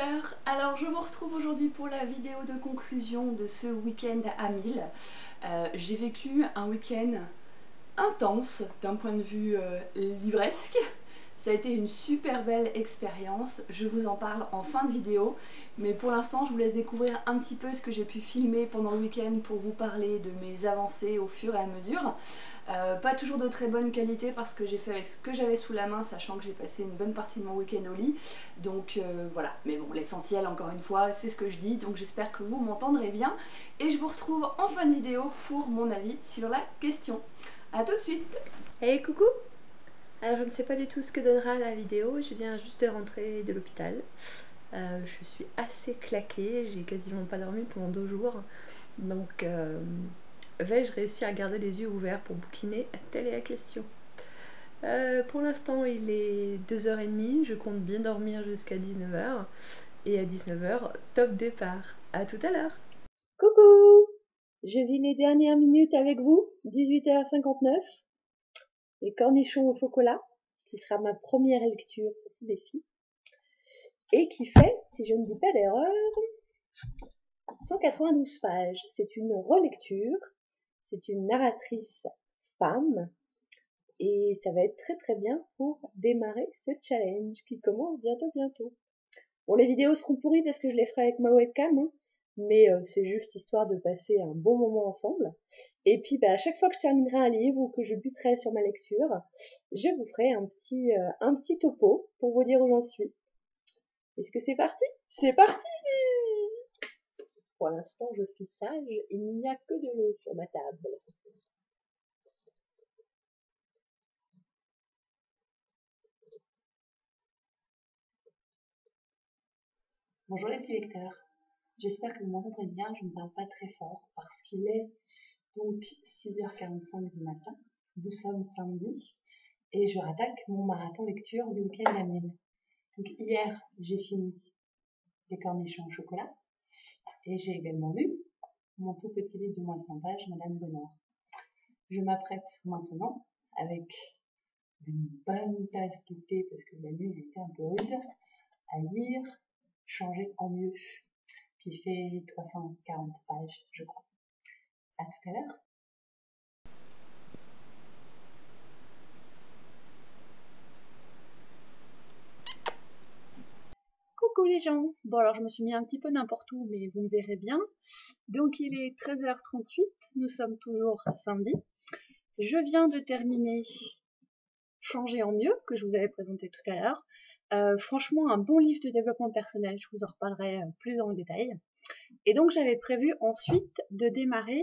lecteurs, alors je vous retrouve aujourd'hui pour la vidéo de conclusion de ce week-end à Mille. J'ai vécu un week-end intense d'un point de vue livresque. Ça a été une super belle expérience, je vous en parle en fin de vidéo, mais pour l'instant je vous laisse découvrir un petit peu ce que j'ai pu filmer pendant le week-end pour vous parler de mes avancées au fur et à mesure. Pas toujours de très bonne qualité parce que j'ai fait avec ce que j'avais sous la main, sachant que j'ai passé une bonne partie de mon week-end au lit, donc voilà. Mais bon, l'essentiel encore une fois c'est ce que je dis, donc j'espère que vous m'entendrez bien et je vous retrouve en fin de vidéo pour mon avis sur la question. A tout de suite. Hey coucou. Alors je ne sais pas du tout ce que donnera la vidéo, je viens juste de rentrer de l'hôpital. Je suis assez claquée, j'ai quasiment pas dormi pendant 2 jours. Donc vais-je réussir à garder les yeux ouverts pour bouquiner? Telle est la question. Pour l'instant il est 2h30, je compte bien dormir jusqu'à 19h. Et à 19h, top départ. À tout à l'heure. Coucou. Je vis les dernières minutes avec vous, 18h59. Les cornichons au chocolat, qui sera ma première lecture pour ce défi, et qui fait, si je ne dis pas d'erreur, 192 pages. C'est une relecture, c'est une narratrice femme, et ça va être très très bien pour démarrer ce challenge qui commence bientôt. Bon, les vidéos seront pourries parce que je les ferai avec ma webcam, hein, mais c'est juste histoire de passer un bon moment ensemble. Et puis à chaque fois que je terminerai un livre ou que je buterai sur ma lecture, je vous ferai un petit topo pour vous dire où j'en suis. Est-ce que c'est parti? C'est parti! Pour l'instant, je suis sage, il n'y a que de l'eau sur ma table. Bonjour les petits lecteurs, j'espère que vous m'entendrez bien, je ne parle pas très fort parce qu'il est donc 6h45 du matin, nous sommes samedi et je rattaque mon marathon lecture du week-end à Mille. Donc hier j'ai fini Les cornichons au chocolat et j'ai également lu mon tout petit livre de moins de 100 pages, Madame Bonheur. Je m'apprête maintenant avec une bonne tasse de thé parce que la nuit était un peu rude à lire Changer en mieux qui fait 340 pages je crois. À tout à l'heure. Coucou les gens. Bon alors je me suis mis un petit peu n'importe où mais vous me verrez bien. Donc il est 13h38, nous sommes toujours samedi. Je viens de terminer Changer en mieux que je vous avais présenté tout à l'heure. Franchement un bon livre de développement personnel, je vous en reparlerai plus en détail. Et donc j'avais prévu ensuite de démarrer,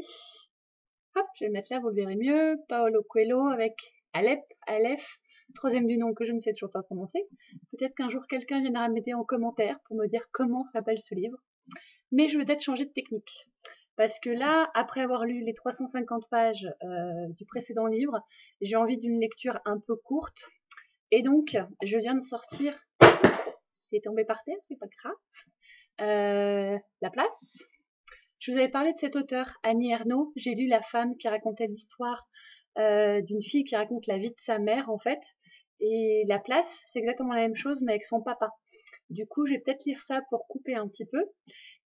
hop je vais mettre là, vous le verrez mieux, Paolo Coelho avec Aleph, troisième du nom que je ne sais toujours pas prononcer. Peut-être qu'un jour quelqu'un viendra m'aider en commentaire pour me dire comment s'appelle ce livre. Mais je vais peut-être changer de technique. Parce que là, après avoir lu les 350 pages du précédent livre, j'ai envie d'une lecture un peu courte. Et donc, je viens de sortir, c'est tombé par terre, c'est pas grave, La Place. Je vous avais parlé de cet auteur, Annie Ernaux. J'ai lu La Femme qui racontait l'histoire d'une fille qui raconte la vie de sa mère, en fait. Et La Place, c'est exactement la même chose, mais avec son papa. Du coup, je vais peut-être lire ça pour couper un petit peu.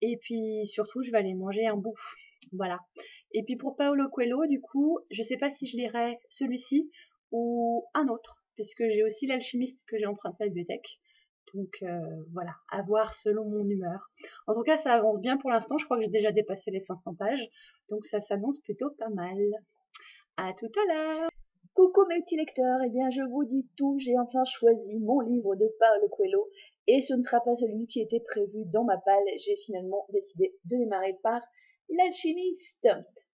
Et puis, surtout, je vais aller manger un bout. Voilà. Et puis, pour Paolo Coelho, du coup, je sais pas si je lirai celui-ci ou un autre, puisque j'ai aussi L'Alchimiste que j'ai emprunté à la bibliothèque. Donc, voilà. À voir selon mon humeur. En tout cas, ça avance bien pour l'instant. Je crois que j'ai déjà dépassé les 500 pages. Donc, ça s'annonce plutôt pas mal. À tout à l'heure! Coucou mes petits lecteurs, eh bien je vous dis tout, j'ai enfin choisi mon livre de Paolo Coelho et ce ne sera pas celui qui était prévu dans ma palle, j'ai finalement décidé de démarrer par L'Alchimiste.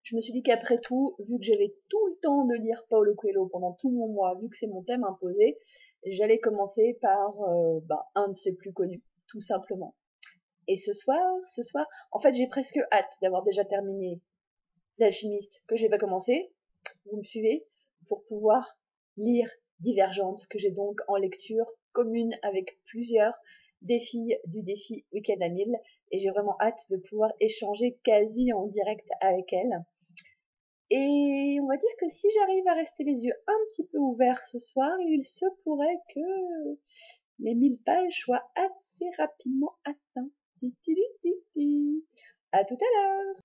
Je me suis dit qu'après tout, vu que j'avais tout le temps de lire Paolo Coelho pendant tout mon mois, vu que c'est mon thème imposé, j'allais commencer par un de ses plus connus, tout simplement. Et ce soir, en fait j'ai presque hâte d'avoir déjà terminé L'Alchimiste que j'ai pas commencé, vous me suivez, pour pouvoir lire Divergente, que j'ai donc en lecture commune avec plusieurs des filles du défi Week-end à Mille, et j'ai vraiment hâte de pouvoir échanger quasi en direct avec elles. Et on va dire que si j'arrive à rester les yeux un petit peu ouverts ce soir, il se pourrait que les 1000 pages soient assez rapidement atteints. À tout à l'heure.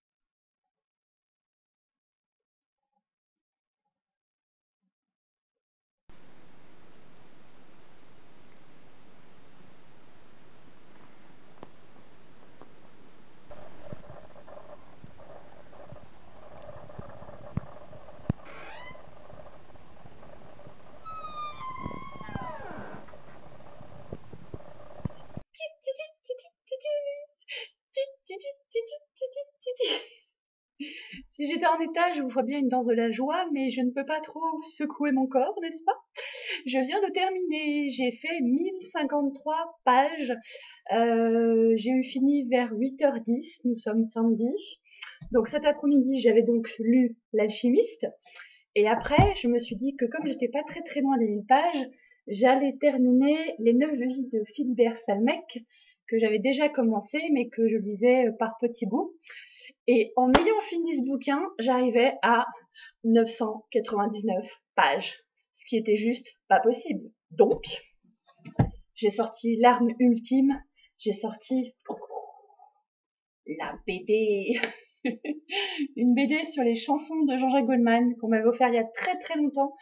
Si j'étais en état, je vous ferais bien une danse de la joie, mais je ne peux pas trop secouer mon corps, n'est-ce pas? Je viens de terminer, j'ai fait 1053 pages, j'ai eu fini vers 8h10, nous sommes samedi. Donc cet après-midi, j'avais donc lu L'Alchimiste, et après, je me suis dit que comme j'étais pas très loin des 1000 pages, j'allais terminer Les 9 vies de Philibert Salmec, que j'avais déjà commencé, mais que je lisais par petits bouts. Et en ayant fini ce bouquin, j'arrivais à 999 pages, ce qui était juste pas possible. Donc, j'ai sorti l'arme ultime, j'ai sorti la BD. Une BD sur les chansons de Jean-Jacques Goldman qu'on m'avait offert il y a très longtemps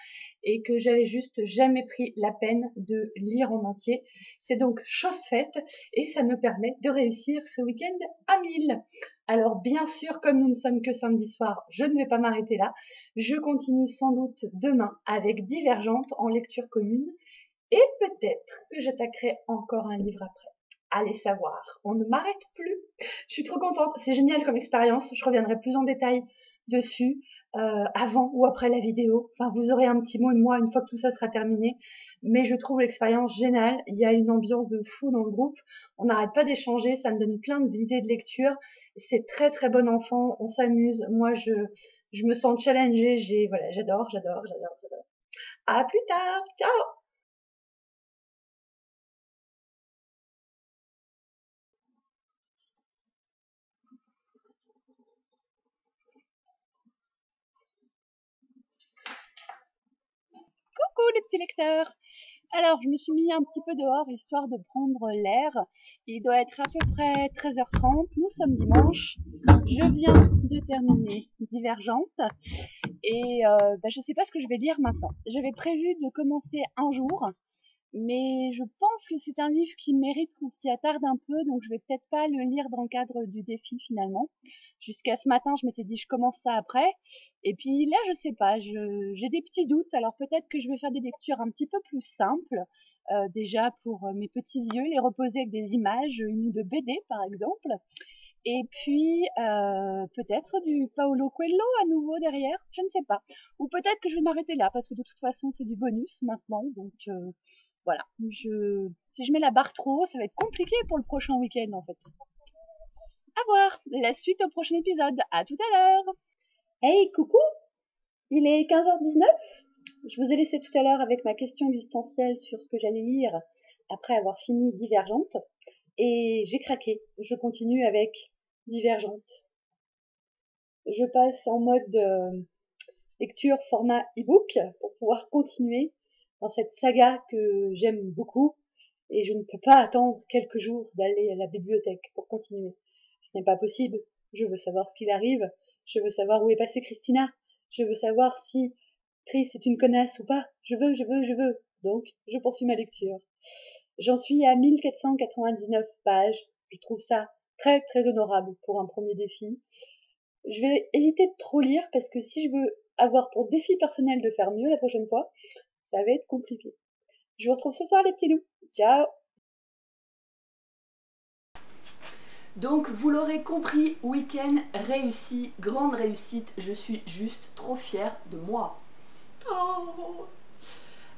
et que j'avais juste jamais pris la peine de lire en entier. C'est donc chose faite et ça me permet de réussir ce week-end à 1000. Alors bien sûr, comme nous ne sommes que samedi soir, je ne vais pas m'arrêter là. Je continue sans doute demain avec Divergente en lecture commune et peut-être que j'attaquerai encore un livre après. Allez savoir, on ne m'arrête plus. Je suis trop contente, c'est génial comme expérience. Je reviendrai plus en détail dessus avant ou après la vidéo. Enfin, vous aurez un petit mot de moi une fois que tout ça sera terminé. Mais je trouve l'expérience géniale. Il y a une ambiance de fou dans le groupe. On n'arrête pas d'échanger, ça me donne plein d'idées de lecture. C'est très bon enfant, on s'amuse. Moi, je me sens challengée. Voilà, j'adore. À plus tard, ciao. Coucou les petits lecteurs! Alors, je me suis mis un petit peu dehors histoire de prendre l'air. Il doit être à peu près 13h30. Nous sommes dimanche. Je viens de terminer Divergente. Et je sais pas ce que je vais lire maintenant. J'avais prévu de commencer un jour. Mais je pense que c'est un livre qui mérite qu'on s'y attarde un peu, donc je vais peut-être pas le lire dans le cadre du défi finalement. Jusqu'à ce matin, je m'étais dit je commence ça après, et puis là je sais pas, j'ai des petits doutes, alors peut-être que je vais faire des lectures un petit peu plus simples, déjà pour mes petits yeux, les reposer avec des images, une ou deux BD par exemple, et puis peut-être du Paulo Coelho à nouveau derrière, je ne sais pas. Ou peut-être que je vais m'arrêter là, parce que de toute façon c'est du bonus maintenant, donc voilà. Si je mets la barre trop haut, ça va être compliqué pour le prochain week-end en fait. À voir, la suite au prochain épisode. À tout à l'heure. Hey, coucou, il est 15h19. Je vous ai laissé tout à l'heure avec ma question existentielle sur ce que j'allais lire après avoir fini Divergente. Et j'ai craqué. Je continue avec Divergente. Je passe en mode lecture format e-book pour pouvoir continuer dans cette saga que j'aime beaucoup et je ne peux pas attendre quelques jours d'aller à la bibliothèque pour continuer. Ce n'est pas possible. Je veux savoir ce qu'il arrive. Je veux savoir où est passée Christina. Je veux savoir si Chris est une connasse ou pas. Je veux. Donc, je poursuis ma lecture. J'en suis à 1499 pages. Je trouve ça très honorable pour un premier défi. Je vais éviter de trop lire parce que si je veux avoir pour défi personnel de faire mieux la prochaine fois, ça va être compliqué. Je vous retrouve ce soir les petits loups. Ciao! Donc vous l'aurez compris, week-end réussi, grande réussite, je suis juste trop fière de moi. Oh.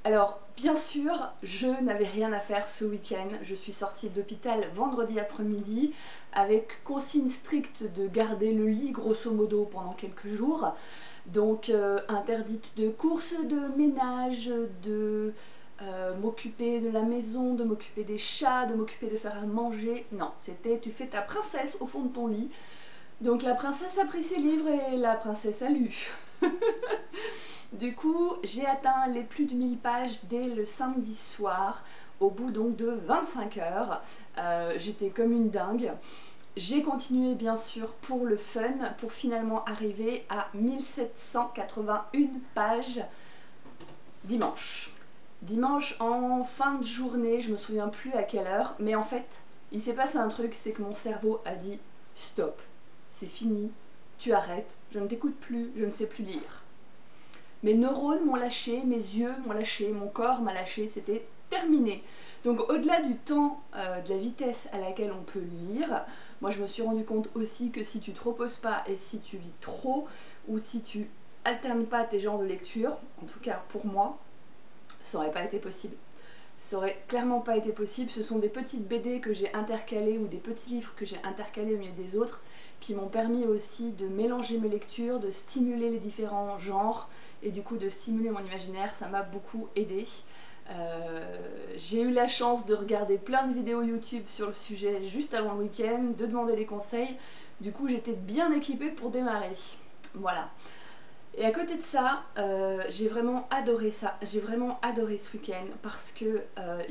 Alors bien sûr, je n'avais rien à faire ce week-end, je suis sortie de l'hôpital vendredi après-midi avec consigne stricte de garder le lit grosso modo pendant quelques jours. Donc interdite de courses, de ménage, de m'occuper de la maison, de m'occuper des chats, de m'occuper de faire à manger. Non, c'était tu fais ta princesse au fond de ton lit. Donc la princesse a pris ses livres et la princesse a lu. Du coup, j'ai atteint les plus de 1000 pages dès le samedi soir, au bout donc de 25 heures. J'étais comme une dingue. J'ai continué bien sûr pour le fun, pour finalement arriver à 1781 pages dimanche. Dimanche en fin de journée, je me souviens plus à quelle heure, mais en fait, il s'est passé un truc, c'est que mon cerveau a dit stop, c'est fini, tu arrêtes, je ne t'écoute plus, je ne sais plus lire. Mes neurones m'ont lâché, mes yeux m'ont lâché, mon corps m'a lâché, c'était terminé. Donc au-delà du temps, de la vitesse à laquelle on peut lire, moi je me suis rendu compte aussi que si tu te reposes pas et si tu lis trop, ou si tu alternes pas tes genres de lecture, en tout cas pour moi, ça n'aurait pas été possible. Ça aurait clairement pas été possible. Ce sont des petites BD que j'ai intercalées ou des petits livres que j'ai intercalés au milieu des autres qui m'ont permis aussi de mélanger mes lectures, de stimuler les différents genres et du coup de stimuler mon imaginaire. Ça m'a beaucoup aidé. J'ai eu la chance de regarder plein de vidéos YouTube sur le sujet juste avant le week-end, de demander des conseils. Du coup j'étais bien équipée pour démarrer. Voilà. Et à côté de ça, j'ai vraiment adoré ça, j'ai vraiment adoré ce week-end parce que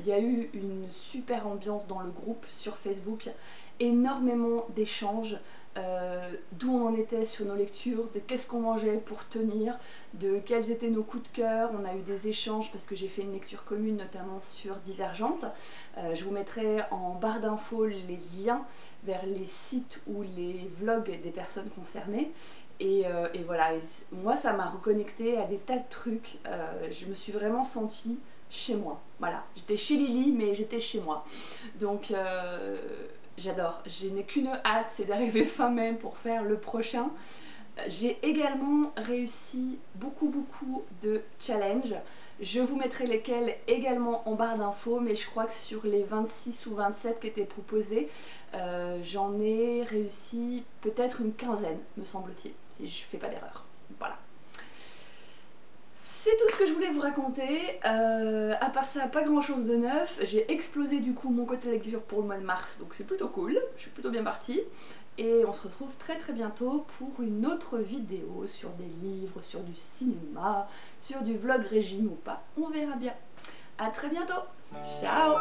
y a eu une super ambiance dans le groupe sur Facebook, énormément d'échanges, d'où on en était sur nos lectures, de qu'est-ce qu'on mangeait pour tenir, de quels étaient nos coups de cœur. On a eu des échanges parce que j'ai fait une lecture commune notamment sur Divergente. Je vous mettrai en barre d'infos les liens vers les sites ou les vlogs des personnes concernées. Et voilà, et moi ça m'a reconnecté à des tas de trucs, je me suis vraiment sentie chez moi, voilà, j'étais chez Lily mais j'étais chez moi, donc j'adore, je n'ai qu'une hâte, c'est d'arriver fin mai pour faire le prochain. J'ai également réussi beaucoup de challenges. Je vous mettrai lesquels également en barre d'infos, mais je crois que sur les 26 ou 27 qui étaient proposés, j'en ai réussi peut-être une quinzaine, me semble-t-il, si je fais pas d'erreur. Voilà. C'est tout ce que je voulais vous raconter. À part ça, pas grand chose de neuf. J'ai explosé du coup mon côté lecture pour le mois de mars, donc c'est plutôt cool. Je suis plutôt bien partie. Et on se retrouve très bientôt pour une autre vidéo sur des livres, sur du cinéma, sur du vlog régime ou pas. On verra bien. À très bientôt. Ciao.